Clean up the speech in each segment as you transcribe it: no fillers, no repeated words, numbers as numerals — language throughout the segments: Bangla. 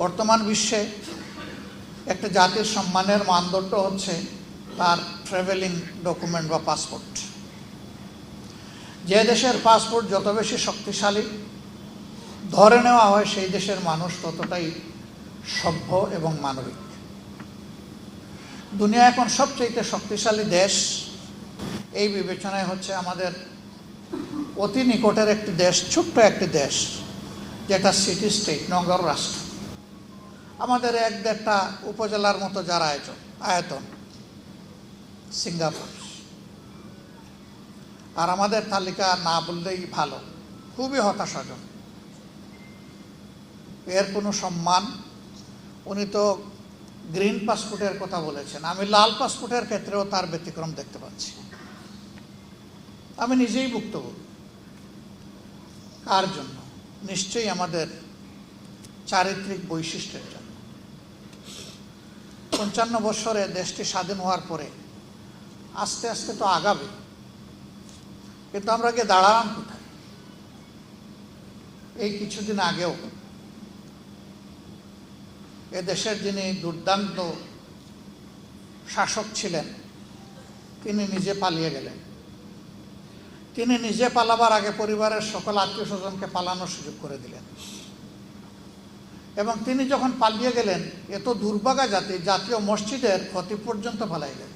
বর্তমান বিশ্বে একটা জাতির সম্মানের মানদণ্ড হচ্ছে তার ট্রাভেলিং ডকুমেন্ট বা পাসপোর্ট। যে দেশের পাসপোর্ট যত বেশি শক্তিশালী ধরে নেওয়া হয়, সেই দেশের মানুষ ততটাই সভ্য এবং মানবিক। দুনিয়া এখন সবচেয়ে শক্তিশালী দেশ এই বিবেচনায় হচ্ছে আমাদের অতি নিকটের একটি দেশ, ছোট্ট একটি দেশ যেটা সিটি স্টেট, নগর রাষ্ট্র। আমাদের 1-1.5টা উপজেলার মতো যার আয়তন সিঙ্গাপুর। আর আমাদের তালিকা না বললেই ভালো, খুবই হতাশাজনক। এর কোনো সম্মান, উনি তো গ্রিন পাসপোর্টের কথা বলেছেন, আমি লাল পাসপোর্টের ক্ষেত্রেও তার ব্যতিক্রম দেখতে পাচ্ছি। আমি নিজেই ভুক্তভোগী। কার জন্য? নিশ্চয়ই আমাদের চারিত্রিক বৈশিষ্ট্যের জন্য। 55 বছরে দেশটি স্বাধীন হওয়ার পরে আস্তে আস্তে তো আগাবে, কিন্তু আমরা গিয়ে দাঁড়ালাম কোথায়? এই কিছুদিন আগেও এ দেশের যিনি দুর্দান্ত শাসক ছিলেন, তিনি নিজে পালিয়ে গেলেন। তিনি নিজে পালাবার আগে পরিবারের সকল আত্মীয় স্বজনকে পালানোর সুযোগ করে দিলেন। এবং তিনি যখন পালিয়ে গেলেন, এত দুর্ভাগা জাতি জাতীয় মসজিদের ক্ষতি পর্যন্ত পালাইলেন।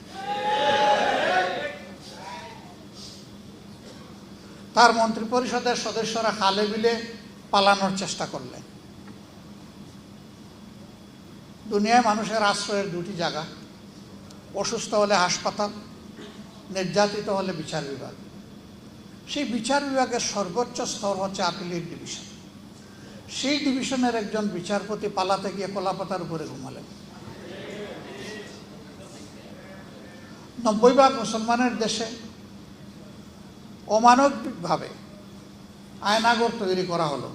তার মন্ত্রী পরিষদের সদস্যরা খালে বিলে পালানোর চেষ্টা করলেন। দুনিয়ায় মানুষের আশ্রয়ের 2টি জায়গা, অসুস্থ হলে হাসপাতাল, নির্যাতিত হলে বিচার বিভাগ। সেই বিচার বিভাগের সর্বোচ্চ স্তর হচ্ছে আপিলেট ডিভিশন। সেই ডিভিশনের একজন বিচারপতি পালাতে গিয়ে কলাপাতার উপরে ঘুমালেন। 90 ভাগ মুসলমানের দেশে অমানবিকভাবে আয়নাঘর তৈরি করা হলো।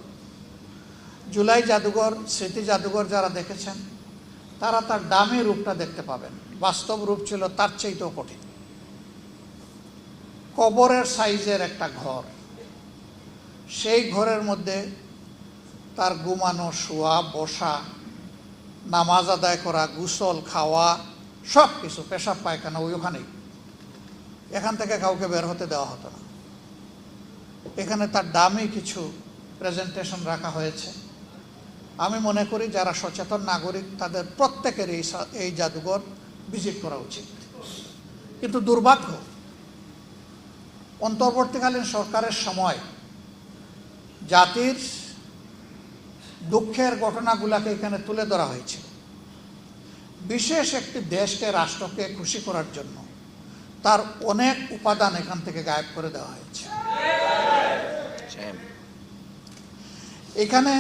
জুলাই জাদুঘর, স্মৃতি জাদুঘর যারা দেখেছেন তারা তার দামি রূপটা দেখতে পাবেন। বাস্তব রূপ ছিল তার চাইতেও কঠিন। কবরের সাইজের একটা ঘর, সেই ঘরের মধ্যে তার ঘুমানো, শোয়া, বসা, নামাজ আদায় করা, গোসল, খাওয়া, সব কিছু, পেশাব পায়খানা ওইখানেই। এখান থেকে কাউকে বের হতে দেওয়া হতো না। এখানে তার দামি কিছু প্রেজেন্টেশন রাখা হয়েছে। আমি মনে করি যারা সচেতন নাগরিক তাদের প্রত্যেকের এই জাদুঘর ভিজিট করা উচিত। কিন্তু দুর্ভাগ্য, অন্তর্বর্তীকালীন সরকারের সময় জাতির দুঃখের ঘটনাগুলোকে এখানে তুলে ধরা হয়েছিল। বিশেষ একটি দেশকে, রাষ্ট্রকে খুশি করার জন্য তার অনেক উপাদান এখান থেকে গায়েব করে দেওয়া হয়েছে। এখানে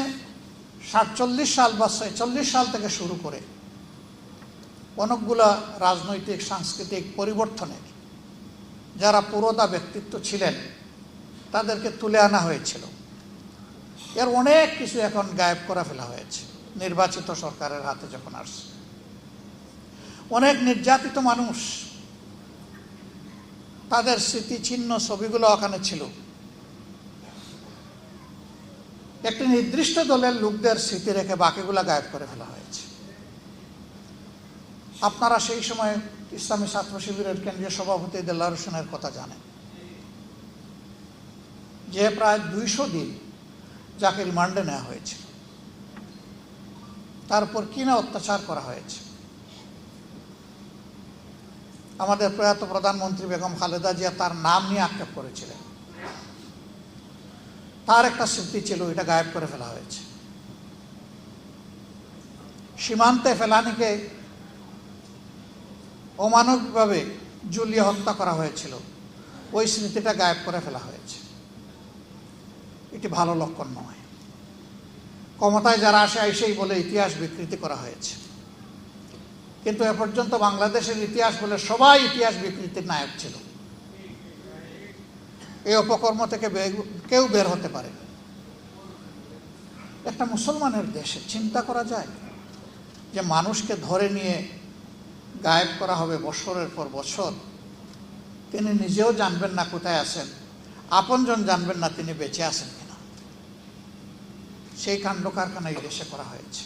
47 সাল বা 46 সাল থেকে শুরু করে অনেকগুলা রাজনৈতিক সাংস্কৃতিক পরিবর্তনের যারা পুরোদা ব্যক্তিত্ব ছিলেন তাদেরকে তুলে আনা হয়েছিল। এর অনেক কিছু এখন গায়েব করে ফেলা হয়েছে নির্বাচিত সরকারের হাতে যখন আসছে। অনেক নির্যাতিত মানুষ, তাদের স্মৃতিচিহ্ন ছবিগুলো ওখানে ছিল। একটি নির্দিষ্ট দলের লোকদের স্মৃতি রেখে বাকিগুলা গায়েব করে ফেলা হয়েছে। আপনারা সেই সময় ইসলামী ছাত্র শিবিরের কেন্দ্রীয় সভাপতি দেলোয়ার হোসেনের কথা জানেন, যে প্রায় 200 দিন যাকে রিমান্ডে নেওয়া হয়েছিল, তারপর কিনা অত্যাচার করা হয়েছে। আমাদের প্রয়াত প্রধানমন্ত্রী বেগম খালেদা জিয়া তার নাম নিয়ে আক্ষেপ করেছিলেন। তার একটা স্মৃতি ছিল, এটা গায়েব করে ফেলা হয়েছে। সীমান্তে ফেলানিকে অমানবিকভাবে ঝুলিয়ে হত্যা করা হয়েছিল, ওই স্মৃতিটা গায়েব করে ফেলা হয়েছে। এটি ভালো লক্ষণ নয়। ক্ষমতায় যারা আসে এসেই বলে ইতিহাস বিকৃতি করা হয়েছে, কিন্তু এ পর্যন্ত বাংলাদেশের ইতিহাস বলে সবাই ইতিহাস বিকৃতির নায়ক ছিল। এই অপকর্ম থেকে কেউ বের হতে পারে। একটা মুসলমানের দেশে চিন্তা করা যায় যে মানুষকে ধরে নিয়ে গায়েব করা হবে বছরের পর বছর। তিনি নিজেও জানবেন না কোথায় আছেন, আপনজন জানবেন না তিনি বেঁচে আছেন কিনা। সেই কাণ্ড কারখানা এই দেশে করা হয়েছে।